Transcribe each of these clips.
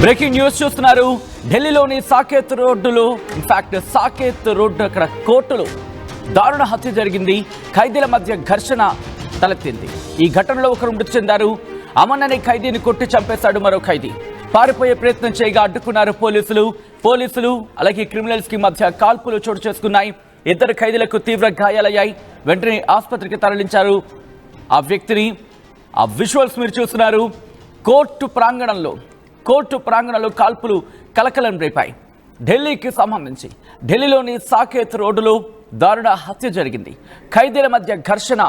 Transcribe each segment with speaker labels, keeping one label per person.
Speaker 1: Breaking news చూస్తున్నారు. ఢిల్లీలోని సాకేత్ రోడ్డులో ఇన్ఫాక్ట్ సాకేత్ రోడ్డు అక్కడ కోర్టులో దారుణ హత్య జరిగింది. ఖైదీల మధ్య ఘర్షణ తలెత్తింది. ఈ ఘటనలో ఒకరు మృతి చెందారు. అమన్ అనే ఖైదీని కొట్టి చంపేశాడు మరో ఖైదీ. పారిపోయే ప్రయత్నం చేయగా అడ్డుకున్నారు పోలీసులు. అలాగే క్రిమినల్స్ కి మధ్య కాల్పులు చోటు చేసుకున్నాయి. ఇద్దరు ఖైదీలకు తీవ్ర గాయాలయ్యాయి. వెంటనే ఆసుపత్రికి తరలించారు ఆ వ్యక్తిని. ఆ విజువల్స్ మీరు చూస్తున్నారు. కోర్టు ప్రాంగణంలో కాల్పులు కలకలం రేపాయి. ఢిల్లీకి సంబంధించి ఢిల్లీలోని సాకేత్ రోడ్డులో దారుణ హత్య జరిగింది. ఖైదీల మధ్య ఘర్షణ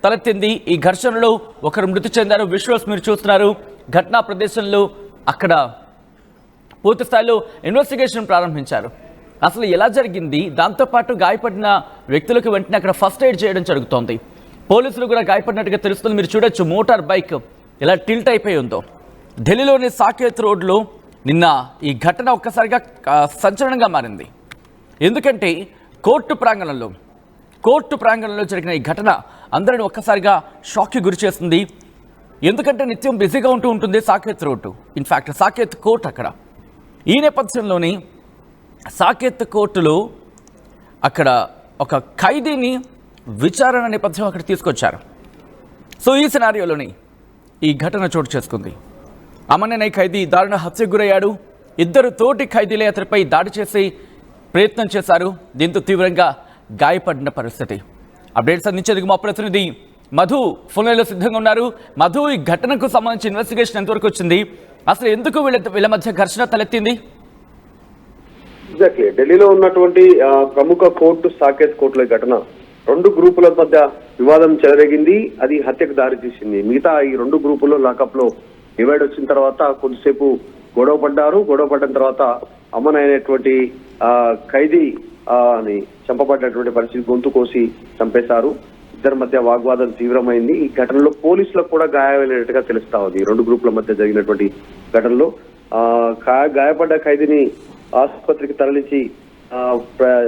Speaker 1: తలెత్తింది. ఈ ఘర్షణలో ఒకరు మృతి చెందారు. విజువల్స్ మీరు చూస్తున్నారు. ఘటనా ప్రదేశంలో అక్కడ పూర్తి స్థాయిలో ఇన్వెస్టిగేషన్ ప్రారంభించారు. అసలు ఎలా జరిగింది, దాంతోపాటు గాయపడిన వ్యక్తులకు వెంటనే అక్కడ ఫస్ట్ ఎయిడ్ చేయడం జరుగుతోంది. పోలీసులు కూడా గాయపడినట్టుగా తెలుస్తుంది. మీరు చూడొచ్చు మోటార్ బైక్ ఎలా టిల్ట్ అయిపోయి ఉందో. ఢిల్లీలోని సాకేత్ రోడ్లో నిన్న ఈ ఘటన ఒక్కసారిగా సంచలనంగా మారింది. ఎందుకంటే కోర్టు ప్రాంగణంలో జరిగిన ఈ ఘటన అందరిని ఒక్కసారిగా షాక్కి గురి చేస్తుంది. ఎందుకంటే నిత్యం బిజీగా ఉంటుంది Saket road. In fact Saket court అక్కడ. ఈ నేపథ్యంలోని సాకేత్ కోర్టులో అక్కడ ఒక ఖైదీని విచారణ నేపథ్యం అక్కడ తీసుకొచ్చారు. సో ఈ సినారియోలోని ఈ ఘటన చోటు చేసుకుంది. అమన్ అనే ఖైదీ దారుణ హత్యకు గురయ్యాడు. ఇద్దరు తోటి ఖైదీలే అతనిపై దాడి చేసి ప్రయత్నం చేశారు. దీంతో తీవ్రంగా గాయపడిన పరిస్థితి. అప్డేట్స్ అందించేందుకు మా ప్రతినిధి మధు ఫోన్ లైన్లో సిద్ధంగా ఉన్నారు. మధు, ఈ ఘటనకు సంబంధించి ఇన్వెస్టిగేషన్ ఎంతవరకు వచ్చింది? అసలు ఎందుకు వీళ్ళ మధ్య ఘర్షణ తలెత్తింది?
Speaker 2: ఎగ్జాక్ట్లీ ఢిల్లీలో ఉన్నటువంటి ప్రముఖ కోర్టు సాకేత్ కోర్టులో ఘటన రెండు గ్రూపుల మధ్య వివాదం చెలరేగింది. అది హత్యకు దారి తీసింది. మిగతా ఈ రెండు గ్రూపుల్లో లాకప్ లో డివైడ్ వచ్చిన తర్వాత కొద్దిసేపు గొడవ పడ్డ తర్వాత అమన్ అయినటువంటి ఖైదీ అని చంపబడ్డటువంటి పరిస్థితి, గొంతు కోసి చంపేశారు. ఇద్దరి మధ్య వాగ్వాదం తీవ్రమైంది. ఈ ఘటనలో పోలీసులకు కూడా గాయమైనట్టుగా తెలుస్తా ఉంది. రెండు గ్రూపుల మధ్య జరిగినటువంటి ఘటనలో గాయపడ్డ ఖైదీని ఆసుపత్రికి తరలించి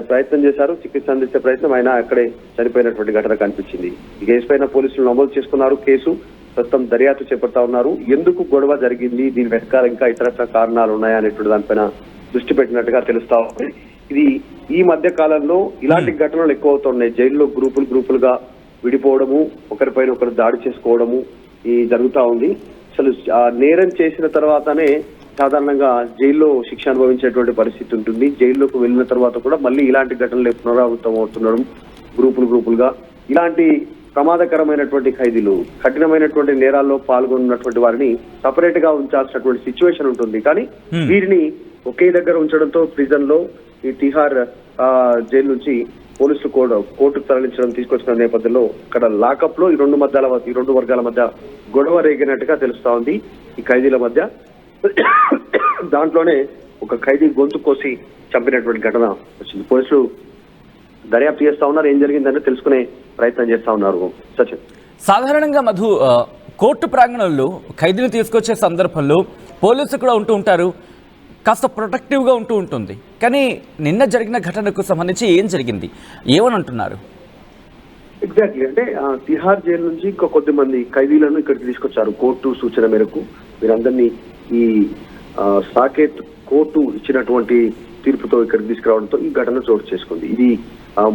Speaker 2: ప్రయత్నం చేశారు. చికిత్స అందించే ప్రయత్నం అయినా అక్కడే చనిపోయినటువంటి ఘటన కనిపించింది. ఈ కేసు పైన పోలీసులు నమోదు చేసుకున్నారు. కేసు ప్రస్తుతం దర్యాప్తు చేపడతా ఉన్నారు. ఎందుకు గొడవ జరిగింది, దీని వెనకాల ఇంకా ఇతరత్ర కారణాలు ఉన్నాయా అనేటువంటి దానిపైన దృష్టి పెట్టినట్టుగా తెలుస్తా ఉంది. ఇది ఈ మధ్య కాలంలో ఇలాంటి ఘటనలు ఎక్కువ అవుతున్నాయి. జైల్లో గ్రూపులుగా విడిపోవడము, ఒకరిపైన ఒకరు దాడి చేసుకోవడము ఈ జరుగుతా ఉంది. అసలు నేరం చేసిన తర్వాతనే సాధారణంగా జైల్లో శిక్ష అనుభవించేటువంటి పరిస్థితి ఉంటుంది. జైల్లోకి వెళ్ళిన తర్వాత కూడా మళ్ళీ ఇలాంటి ఘటనలు పునరావృతం అవుతుండడం, గ్రూపులుగా ఇలాంటి ప్రమాదకరమైనటువంటి ఖైదీలు, కఠినమైనటువంటి నేరాల్లో పాల్గొన్నటువంటి వారిని సపరేట్ గా ఉంచాల్సినటువంటి సిచ్యువేషన్ ఉంటుంది. కానీ వీరిని ఒకే దగ్గర ఉంచడంతో ప్రిజన్ లో ఈ తిహార్ జైలు నుంచి పోలీసులు కోర్టుకు తరలించడం తీసుకొచ్చిన నేపథ్యంలో ఇక్కడ లాకప్ లో ఈ రెండు వర్గాల మధ్య గొడవ రేగినట్టుగా తెలుస్తా ఉంది ఈ ఖైదీల మధ్య. దాంట్లోనే ఒక ఖైదీ గొంతు కోసి చంపినటువంటి ఘటన వచ్చింది. పోలీసులు దర్యాప్తు చేస్తా ఉన్నారు. ఏం జరిగిందని తెలుసుకునే ప్రయత్నం చేస్తా ఉన్నారు. సచిన్,
Speaker 1: సాధారణంగా మధు, కోర్టు ప్రాంగణంలో ఖైదీని తీసుకొచ్చే సందర్భంలో పోలీసులు కూడా ఉంటారు. కాస్త ప్రొటెక్టివ్గా ఉంటుంది. కానీ నిన్న జరిగిన ఘటనకు సంబంధించి ఏం జరిగింది, ఏమని అంటున్నారు?
Speaker 2: ఎగ్జాక్ట్లీ అంటే తిహార్ జైలు నుంచి ఇంకా కొద్దిమంది ఖైదీలను ఇక్కడికి తీసుకొచ్చారు. కోర్టు సూచన మేరకు వీరందరినీ ఈ సాకేత్ కోర్టు ఇచ్చినటువంటి తీర్పుతో ఇక్కడికి తీసుకురావడంతో ఈ ఘటన చోటు చేసుకుంది. ఇది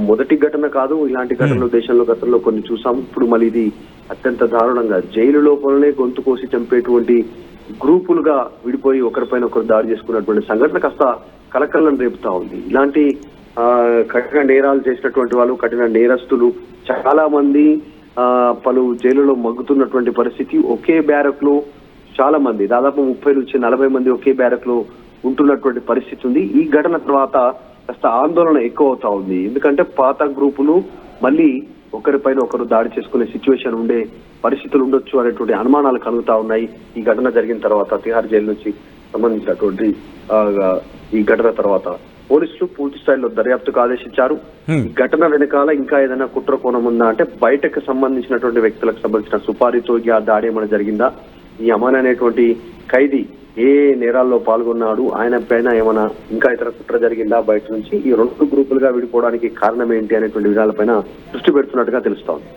Speaker 2: మొదటి ఘటన కాదు. ఇలాంటి ఘటనలు దేశంలో గతంలో కొన్ని చూసాము. ఇప్పుడు మళ్ళీ ఇది అత్యంత దారుణంగా జైలు లోపలనే గొంతు కోసి చంపేటువంటి గ్రూపులుగా విడిపోయి ఒకరిపైన ఒకరు దాడి చేసుకున్నటువంటి సంఘటన కాస్త కలకలం రేపుతా ఉంది. ఇలాంటి కఠిన నేరాలు చేసినటువంటి వాళ్ళు, కఠిన నేరస్తులు చాలా మంది పలు జైలులో మగ్గుతున్నటువంటి పరిస్థితి. ఒకే బ్యారక్ లో చాలా మంది, దాదాపు 30 నుంచి 40 మంది ఒకే బ్యారక్ లో ఉంటున్నటువంటి పరిస్థితి ఉంది. ఈ ఘటన తర్వాత కాస్త ఆందోళన ఎక్కువ అవుతా ఉంది. ఎందుకంటే పాత గ్రూపులు మళ్ళీ ఒకరిపైన ఒకరు దాడి చేసుకునే సిచ్యువేషన్ ఉండే పరిస్థితులు ఉండొచ్చు అనేటువంటి అనుమానాలు కలుగుతా ఉన్నాయి. ఈ ఘటన జరిగిన తర్వాత తిహార్ జైలు నుంచి సంబంధించినటువంటి ఈ ఘటన తర్వాత పోలీసులు పూర్తి స్థాయిలో దర్యాప్తుకు ఆదేశించారు. ఈ ఘటన వెనకాల ఇంకా ఏదైనా కుట్ర కోణం ఉందా అంటే బయటకు సంబంధించినటువంటి వ్యక్తులకు సంబంధించిన సుపారీతో ఆ దాడి ఏమైనా జరిగిందా, ఈ అమన్ అనేటువంటి ఖైదీ ఏ నేరాల్లో పాల్గొన్నాడు, ఆయన పైన ఏమైనా ఇంకా ఇతర కుట్ర జరిగిందా బయట నుంచి, ఈ రెండు గ్రూపులుగా విడిపోవడానికి కారణం ఏంటి అనేటువంటి విషయాలపైన దృష్టి పెడుతున్నట్టుగా తెలుస్తోంది.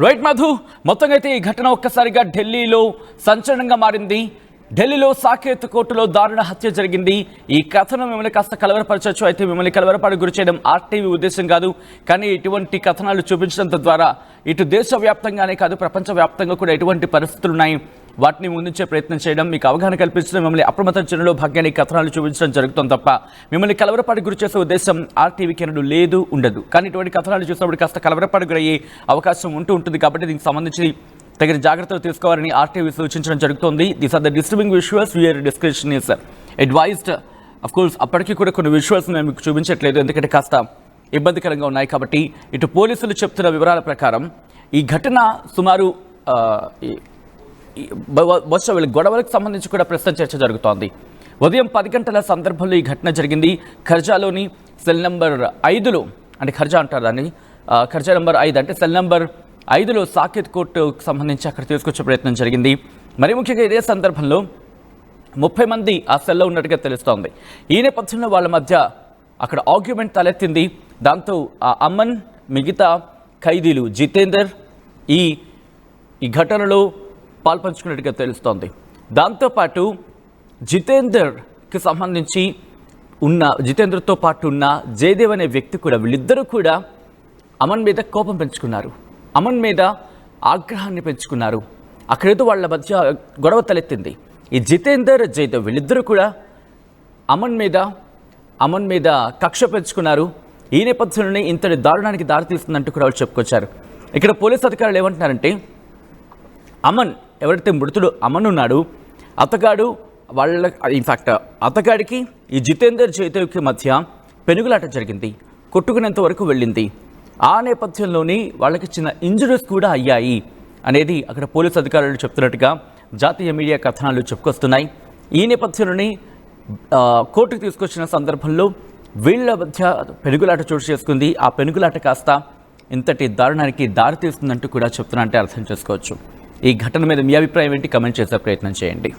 Speaker 1: రైట్ మధు, మొత్తంగా అయితే ఈ ఘటన ఒక్కసారిగా ఢిల్లీలో సంచలనంగా మారింది. ఢిల్లీలో సాకేత్ కోర్టులో దారుణ హత్య జరిగింది. ఈ కథనం మిమ్మల్ని కాస్త కలవరపరచవచ్చు. అయితే మిమ్మల్ని కలవరపాటు గురి చేయడం ఆర్టీవీ ఉద్దేశం కాదు. కానీ ఇటువంటి కథనాలు చూపించడం ద్వారా ఇటు దేశవ్యాప్తంగానే కాదు ప్రపంచవ్యాప్తంగా కూడా ఎటువంటి పరిస్థితులు ఉన్నాయి వాటిని ముందుంచే ప్రయత్నం చేయడం, మీకు అవగాహన కల్పించడం, మిమ్మల్ని అప్రమత్తం చేయడంలో భాగ్యాన్ని కథనాలు చూపించడం జరుగుతుంది తప్ప మిమ్మల్ని కలవరపాటు గురి చేసే ఉద్దేశం ఆర్టీవీకి ఎన్నడూ లేదు, ఉండదు. కానీ ఇటువంటి కథనాలు చూసినప్పుడు కాస్త కలవరపాటు గురయ్యే అవకాశం ఉంటుంది. కాబట్టి దీనికి సంబంధించి తగిన జాగ్రత్తలు తీసుకోవాలని ఆర్టీవీ సూచించడం జరుగుతోంది. These are the disturbing visuals, your description is advised. Of course అప్పటికీ కూడా కొన్ని విజువల్స్ మేము మీకు చూపించట్లేదు, ఎందుకంటే కాస్త ఇబ్బందికరంగా ఉన్నాయి. కాబట్టి ఇటు పోలీసులు చెప్తున్న వివరాల ప్రకారం ఈ ఘటన సుమారు బహుశా వీళ్ళ గొడవలకు సంబంధించి కూడా ప్రస్తుతం చర్చ జరుగుతోంది. ఉదయం 10 గంటల సందర్భంలో ఈ ఘటన జరిగింది. ఖర్జాలోని సెల్ నెంబర్ 5లో, అంటే ఖర్జా అంటారు దాన్ని, ఖర్జా నెంబర్ 5 అంటే సెల్ నెంబర్ 5లో సాకేత్ కోర్టుకు సంబంధించి అక్కడ తీసుకొచ్చే ప్రయత్నం జరిగింది. మరి ముఖ్యంగా ఇదే సందర్భంలో 30 మంది ఆ సెల్లో ఉన్నట్టుగా తెలుస్తోంది. ఈ నేపథ్యంలో వాళ్ళ మధ్య అక్కడ ఆర్గ్యుమెంట్ తలెత్తింది. దాంతో ఆ అమన్, మిగతా ఖైదీలు జితేందర్ ఈ ఘటనలో పాల్పంచుకున్నట్టుగా తెలుస్తోంది. దాంతోపాటు జితేందర్కి సంబంధించి జితేందర్తో పాటు ఉన్న జయదేవ్ అనే వ్యక్తి కూడా, వీళ్ళిద్దరూ కూడా అమన్ మీద కోపం పెంచుకున్నారు, అమన్ మీద ఆగ్రహాన్ని పెంచుకున్నారు. అక్కడేదో వాళ్ళ మధ్య గొడవ తలెత్తింది. ఈ జితేందర్, జయదేవ్ వీళ్ళిద్దరూ కూడా అమన్ మీద కక్ష పెంచుకున్నారు. ఈ నేపథ్యంలోనే ఇంతటి దారుణానికి దారితీస్తుందంటూ కూడా వాళ్ళు చెప్పుకొచ్చారు. ఇక్కడ పోలీస్ అధికారులు ఏమంటున్నారంటే, అమన్, ఎవరైతే మృతుడు అమన్ ఉన్నాడు, అతగాడు ఇన్ఫ్యాక్ట్ అతగాడికి ఈ జితేందర్, జయదేవ్కి మధ్య పెనుగులాట జరిగింది, కొట్టుకునేంత వరకు వెళ్ళింది. ఆ నేపథ్యంలోనే వాళ్ళకి చిన్న ఇంజురీస్ కూడా అయ్యాయి అనేది అక్కడ పోలీస్ అధికారులు చెప్తున్నట్టుగా జాతీయ మీడియా కథనాలు చెప్పుకొస్తున్నాయి. ఈ నేపథ్యంలోనే కోర్టుకు తీసుకొచ్చిన సందర్భంలో వీళ్ళ మధ్య పెనుగులాట చోటు చేసుకుంది. ఆ పెనుగులాట కాస్త ఇంతటి దారుణానికి దారితీస్తుందంటూ కూడా చెప్తున్నా అంటే అర్థం చేసుకోవచ్చు. ఈ ఘటన మీద మీ అభిప్రాయం ఏంటి? కమెంట్ చేసే ప్రయత్నం చేయండి.